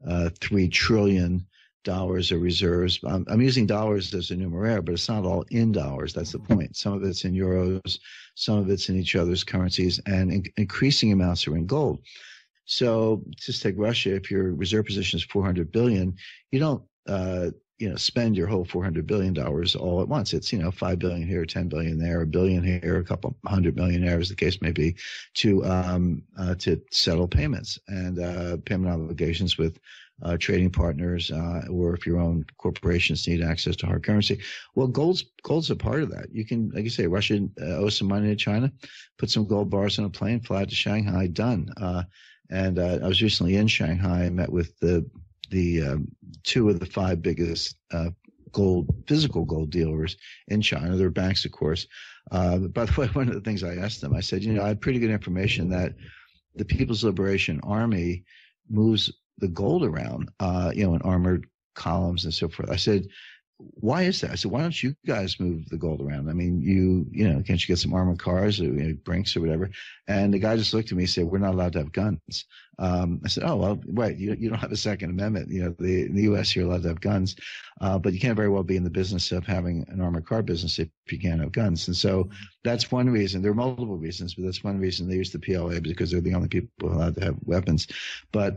$3 trillion of reserves. I'm using dollars as a numeraire, but it's not all in dollars. That's the point. Some of it's in euros, some of it's in each other's currencies, and increasing amounts are in gold. So just take Russia. If your reserve position is 400 billion, you don't spend your whole $400 billion all at once. It's, 5 billion here, 10 billion there, $1 billion here, a couple $100 million there, as the case may be, to settle payments and payment obligations with trading partners, or if your own corporations need access to hard currency. Well, gold's a part of that. You can, like you say, Russia owes some money to China, put some gold bars on a plane, fly to Shanghai, done. And I was recently in Shanghai. I met with the 2 of the 5 biggest physical gold dealers in China. There are banks, of course. By the way, one of the things I asked them, I said, I had pretty good information that the People's Liberation Army moves the gold around, in armored columns and so forth. I said, why is that? I said, why don't you guys move the gold around? I mean, can't you get some armored cars or Brinks or whatever? And the guy just looked at me and said, we're not allowed to have guns. I said, oh, well, right. You don't have a Second Amendment. In the U.S., you're allowed to have guns. But you can't very well be in the business of having an armored car business if you can't have guns. And so that's one reason. There are multiple reasons, but that's one reason they use the PLA, because they're the only people allowed to have weapons. But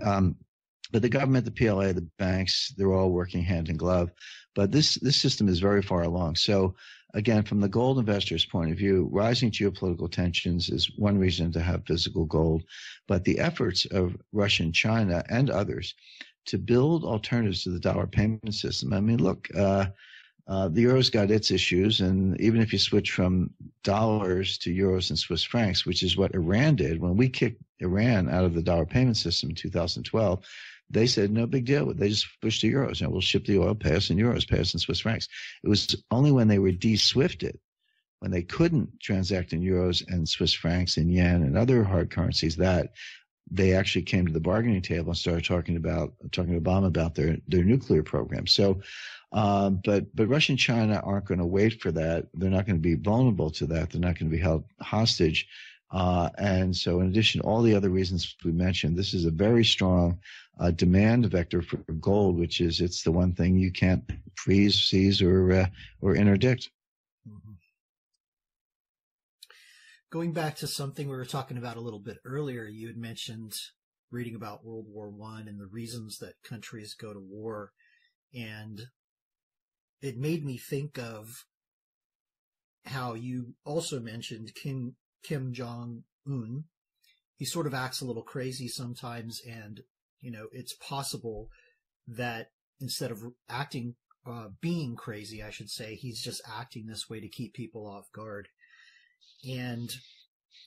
the government, the PLA, the banks, they're all working hand in glove. But this system is very far along. So again, from the gold investor's point of view, rising geopolitical tensions is one reason to have physical gold. But the efforts of Russia and China and others to build alternatives to the dollar payment system. I mean, look, the euro's got its issues. And even if you switch from dollars to euros and Swiss francs, which is what Iran did when we kicked Iran out of the dollar payment system in 2012, they said, no big deal. They just pushed to euros. We'll ship the oil, pay us in euros, pay us in Swiss francs. It was only when they were de-SWIFTed, when they couldn't transact in euros and Swiss francs and yen and other hard currencies, that they actually came to the bargaining table and started talking to Obama about their nuclear program. So, but Russia and China aren't going to wait for that. They're not going to be vulnerable to that. They're not going to be held hostage. And so in addition to all the other reasons we mentioned, this is a very strong demand vector for gold, which is it's the one thing you can't freeze, seize, or interdict. Mm-hmm. Going back to something we were talking about a little bit earlier, you had mentioned reading about World War I and the reasons that countries go to war. And it made me think of how you also mentioned Kim Jong-un. He sort of acts a little crazy sometimes, and it's possible that instead of being crazy, I should say, he's just acting this way to keep people off guard. And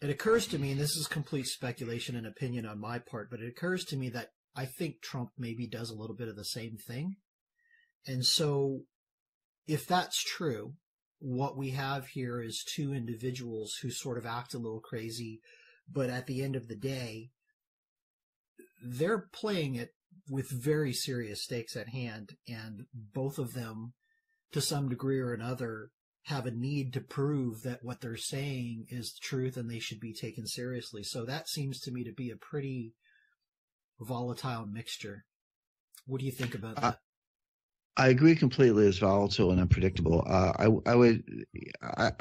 it occurs to me, and this is complete speculation and opinion on my part, but it occurs to me that I think Trump maybe does a little bit of the same thing. And so if that's true, what we have here is two individuals who sort of act a little crazy, but at the end of the day, they're playing it with very serious stakes at hand, and both of them, to some degree or another, have a need to prove that what they're saying is the truth and they should be taken seriously. So that seems to me to be a pretty volatile mixture. What do you think about that? I agree completely. It's volatile and unpredictable. I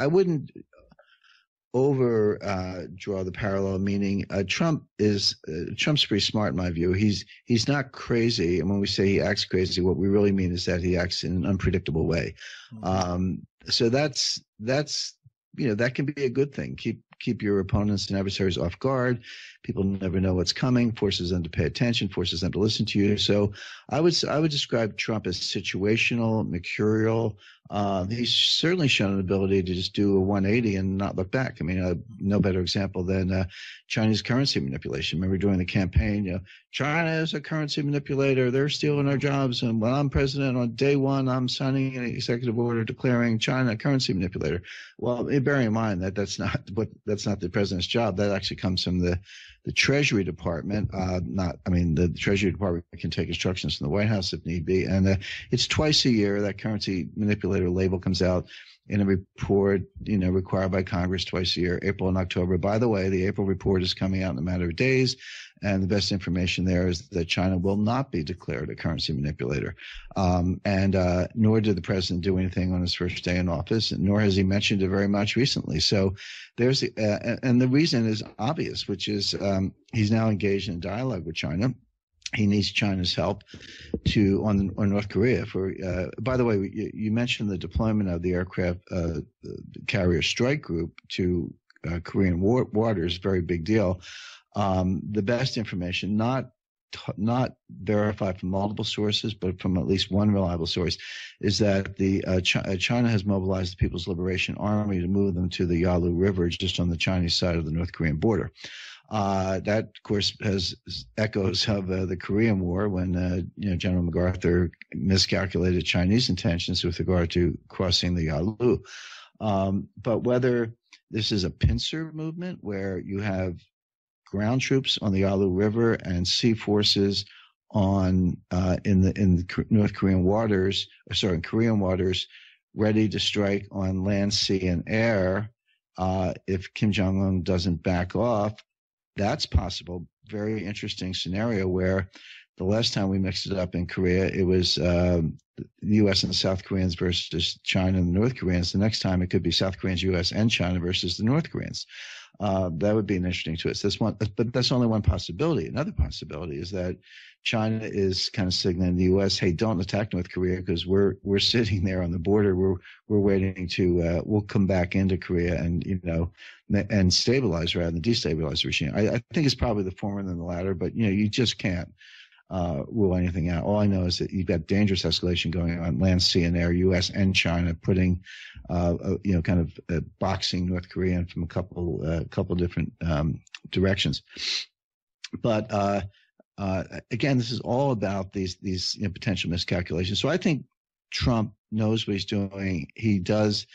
wouldn't draw the parallel. Meaning, Trump's pretty smart in my view. He's not crazy, and when we say he acts crazy, what we really mean is that he acts in an unpredictable way. Mm-hmm. So that's that can be a good thing. Keep your opponents and adversaries off guard. People never know what's coming, forces them to pay attention, forces them to listen to you. So I would describe Trump as situational, mercurial. He's certainly shown an ability to just do a 180 and not look back. I mean, no better example than Chinese currency manipulation. Remember during the campaign, China is a currency manipulator. They're stealing our jobs. And when I'm president on day one, I'm signing an executive order declaring China a currency manipulator. Well, bear in mind that that's not the president's job. That actually comes from the Treasury Department. The Treasury Department can take instructions from the White House if need be. And it's twice a year that currency manipulator label comes out in a report, required by Congress twice a year, April and October. By the way, the April report is coming out in a matter of days. And the best information there is that China will not be declared a currency manipulator. Nor did the president do anything on his first day in office, nor has he mentioned it very much recently. So and the reason is obvious, which is he's now engaged in dialogue with China. He needs China's help on North Korea. By the way, you mentioned the deployment of the aircraft carrier strike group to Korean waters, very big deal. The best information, not verified from multiple sources, but from at least one reliable source, is that China has mobilized the People's Liberation Army to move them to the Yalu River, just on the Chinese side of the North Korean border. That, of course, has echoes of the Korean War when General MacArthur miscalculated Chinese intentions with regard to crossing the Yalu. But whether this is a pincer movement where you have ground troops on the Yalu River and sea forces in the North Korean waters, in Korean waters, ready to strike on land, sea, and air if Kim Jong-un doesn't back off, that's possible. Very interesting scenario where the last time we mixed it up in Korea, it was the U.S. and South Koreans versus China and the North Koreans. The next time it could be South Koreans, U.S. and China versus the North Koreans. That would be an interesting twist. That's one, but that's only one possibility. Another possibility is that China is kind of signaling the U.S., "Hey, don't attack North Korea because we're sitting there on the border. We're waiting to we'll come back into Korea and stabilize rather than destabilize the regime." I think it's probably the former than the latter, but you just can't rule anything out. All I know is that you've got dangerous escalation going on land, sea, and air, U.S. and China putting, boxing North Korea from a couple different directions. But again, this is all about these potential miscalculations. So I think Trump knows what he's doing. He does.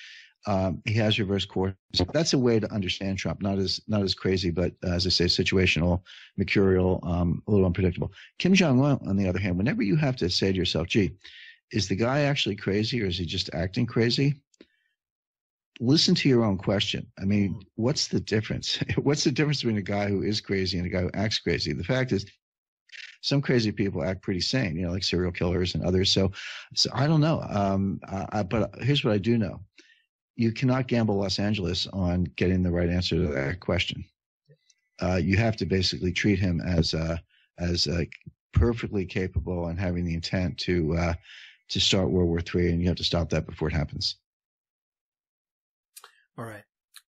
He has reverse course. That's a way to understand Trump. Not as crazy, but as I say, situational, mercurial, a little unpredictable. Kim Jong-un, on the other hand, whenever you have to say to yourself, "Gee, is the guy actually crazy or is he just acting crazy?" Listen to your own question. I mean, what's the difference? What's the difference between a guy who is crazy and a guy who acts crazy? The fact is, some crazy people act pretty sane, like serial killers and others. So I don't know. But here's what I do know. You cannot gamble Los Angeles on getting the right answer to that question. You have to basically treat him as perfectly capable and having the intent to start World War III, and you have to stop that before it happens. All right.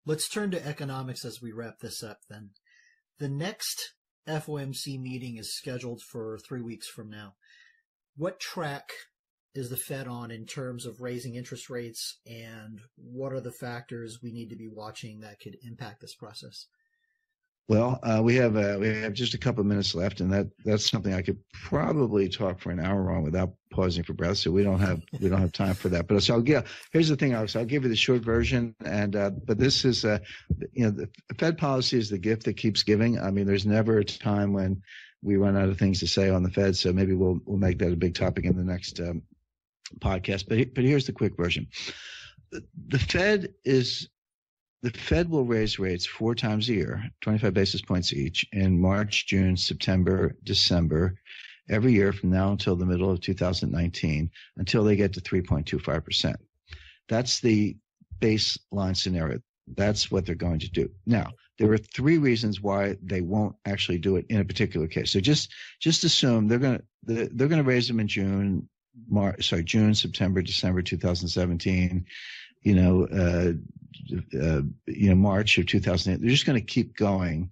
Let's turn to economics as we wrap this up then. The next FOMC meeting is scheduled for 3 weeks from now. What track is the Fed on in terms of raising interest rates, and what are the factors we need to be watching that could impact this process? Well, we have just a couple of minutes left, and that's something I could probably talk for an hour on without pausing for breath. So we don't have time for that. But here's the thing, Alex. I'll give you the short version, and but this is the Fed policy is the gift that keeps giving. I mean, there's never a time when we run out of things to say on the Fed. So maybe we'll make that a big topic in the next podcast. But here's the quick version. The Fed will raise rates 4 times a year, 25 basis points each, in March, June, September, December, every year from now until the middle of 2019, until they get to 3.25%. That's the baseline scenario. That's what they're going to do. Now, there are 3 reasons why they won't actually do it in a particular case. So just assume they're going to raise them in June, September, December 2017. March of 2008, they're just going to keep going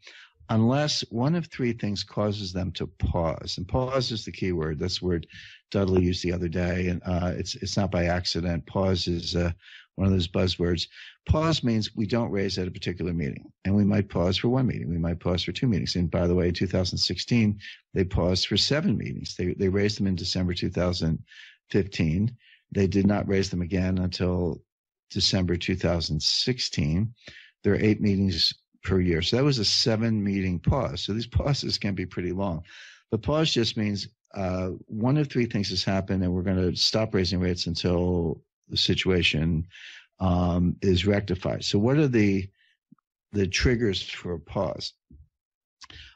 unless one of 3 things causes them to pause. And pause is the key word. That's the word Dudley used the other day. And it's not by accident. Pause is one of those buzzwords. Pause means we don't raise at a particular meeting. And we might pause for 1 meeting. We might pause for 2 meetings. And by the way, in 2016, they paused for 7 meetings. They raised them in December 2015. They did not raise them again until December 2016. There are 8 meetings per year. So that was a 7-meeting pause. So these pauses can be pretty long. But pause just means one of 3 things has happened, and we're going to stop raising rates until the situation is rectified. So what are the triggers for a pause?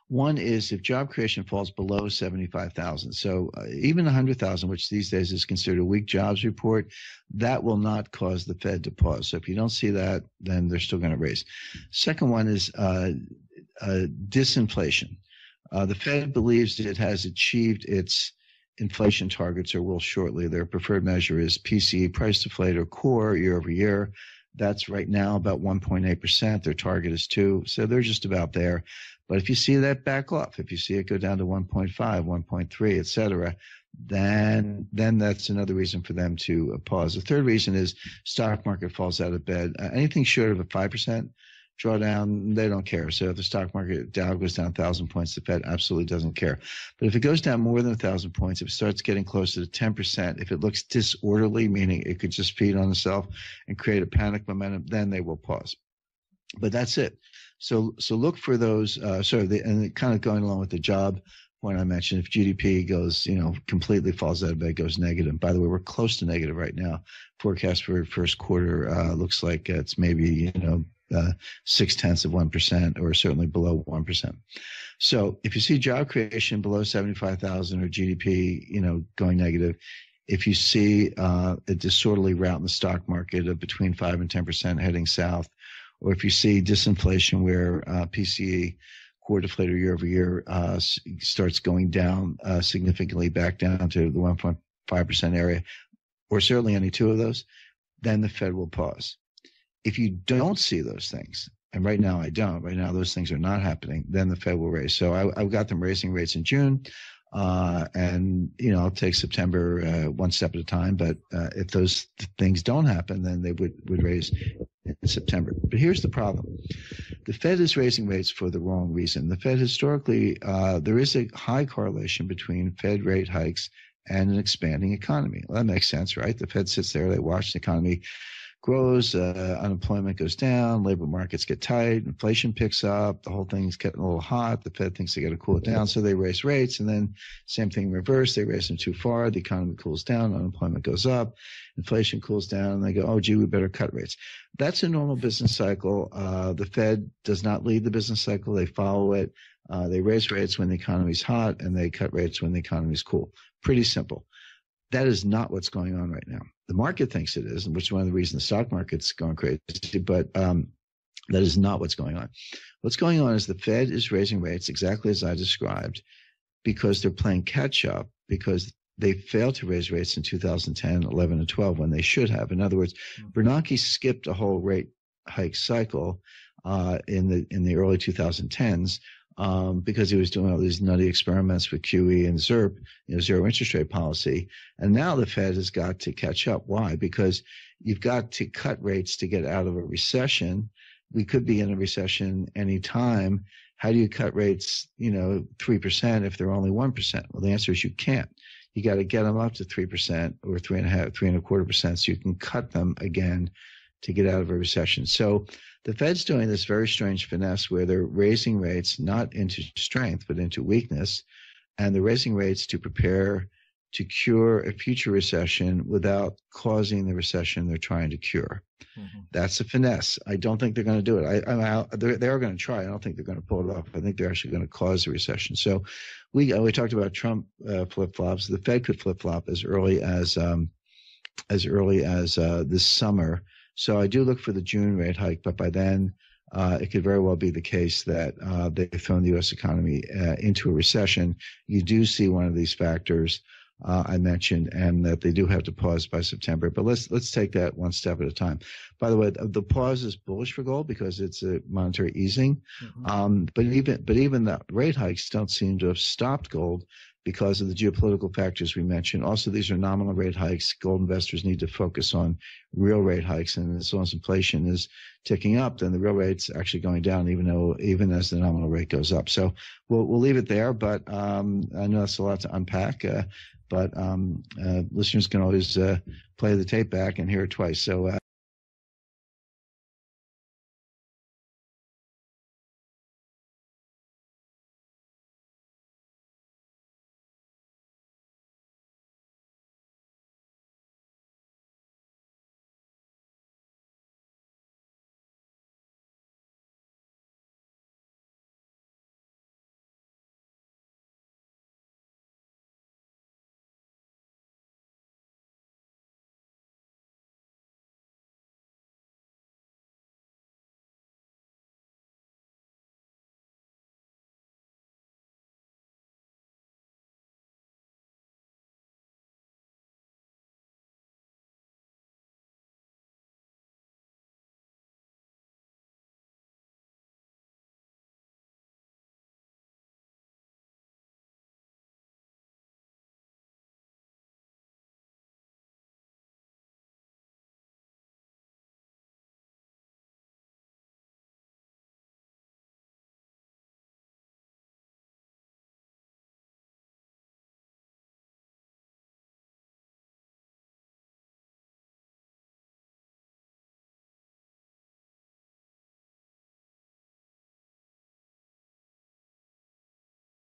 One is if job creation falls below 75,000. So even 100,000, which these days is considered a weak jobs report, that will not cause the Fed to pause. So if you don't see that, then they're still going to raise. Second one is disinflation. The Fed believes it has achieved its inflation targets, or will shortly. Their preferred measure is PCE, price deflator core, year over year. That's right now about 1.8%. Their target is 2%. So they're just about there. But if you see that back off, if you see it go down to 1.5, 1.3, et cetera, then that's another reason for them to pause. The third reason is stock market falls out of bed. Anything short of a 5% drawdown, they don't care. So if the stock market Dow goes down 1,000 points, the Fed absolutely doesn't care. But if it goes down more than 1,000 points, if it starts getting closer to 10%, if it looks disorderly, meaning it could just feed on itself and create a panic momentum, then they will pause. But that's it. So look for those. And kind of going along with the job point I mentioned, if GDP goes, completely falls out of bed, goes negative. By the way, we're close to negative right now. Forecast for first quarter looks like it's maybe 0.6%, or certainly below 1%. So if you see job creation below 75,000 or GDP, going negative, if you see a disorderly route in the stock market of between 5 and 10% heading south, or if you see disinflation where PCE, core deflator year over year, starts going down significantly back down to the 1.5% area, or certainly any two of those, then the Fed will pause. If you don't see those things, and right now I don't, right now those things are not happening, then the Fed will raise. So I've got them raising rates in June, and I'll take September one step at a time. But if those things don't happen, then they would raise in September. But here's the problem. The Fed is raising rates for the wrong reason. The Fed historically, there is a high correlation between Fed rate hikes and an expanding economy. Well, that makes sense, right? The Fed sits there, they watch the economy grows, unemployment goes down, labor markets get tight, inflation picks up, the whole thing's getting a little hot, the Fed thinks they got to cool it down, so they raise rates, and then same thing in reverse, they raise them too far, the economy cools down, unemployment goes up, inflation cools down, and they go, oh, gee, we better cut rates. That's a normal business cycle. The Fed does not lead the business cycle, they follow it. They raise rates when the economy's hot, and they cut rates when the economy's cool. Pretty simple. That is not what's going on right now. The market thinks it is, which is one of the reasons the stock market's going crazy, but that is not what's going on. What's going on is the Fed is raising rates exactly as I described because they're playing catch up, because they failed to raise rates in 2010, 11, and 12 when they should have. In other words, Bernanke skipped a whole rate hike cycle in the early 2010s. Because he was doing all these nutty experiments with QE and ZIRP, zero interest rate policy. And now the Fed has got to catch up. Why? Because you've got to cut rates to get out of a recession. We could be in a recession any time. How do you cut rates, 3% if they're only 1%? Well, the answer is you can't. You got to get them up to 3% or 3.25% so you can cut them again to get out of a recession. So the Fed's doing this very strange finesse where they're raising rates not into strength but into weakness, and they're raising rates to prepare to cure a future recession without causing the recession they're trying to cure. Mm-hmm. That's a finesse. I don't think they're going to do it. They are going to try. I don't think they're going to pull it off. I think they're actually going to cause a recession. So we talked about Trump flip-flops. The Fed could flip-flop as early as this summer. So I do look for the June rate hike, but by then it could very well be the case that they've thrown the U.S. economy into a recession. You do see one of these factors I mentioned, and that they do have to pause by September. But let's take that one step at a time. By the way, the pause is bullish for gold because it's a monetary easing. Mm-hmm. But even the rate hikes don't seem to have stopped gold, because of the geopolitical factors we mentioned. Also, these are nominal rate hikes. Gold investors need to focus on real rate hikes, and as long as inflation is ticking up, then the real rate's actually going down, even as the nominal rate goes up. So we'll leave it there, but I know that's a lot to unpack, but listeners can always play the tape back and hear it twice. So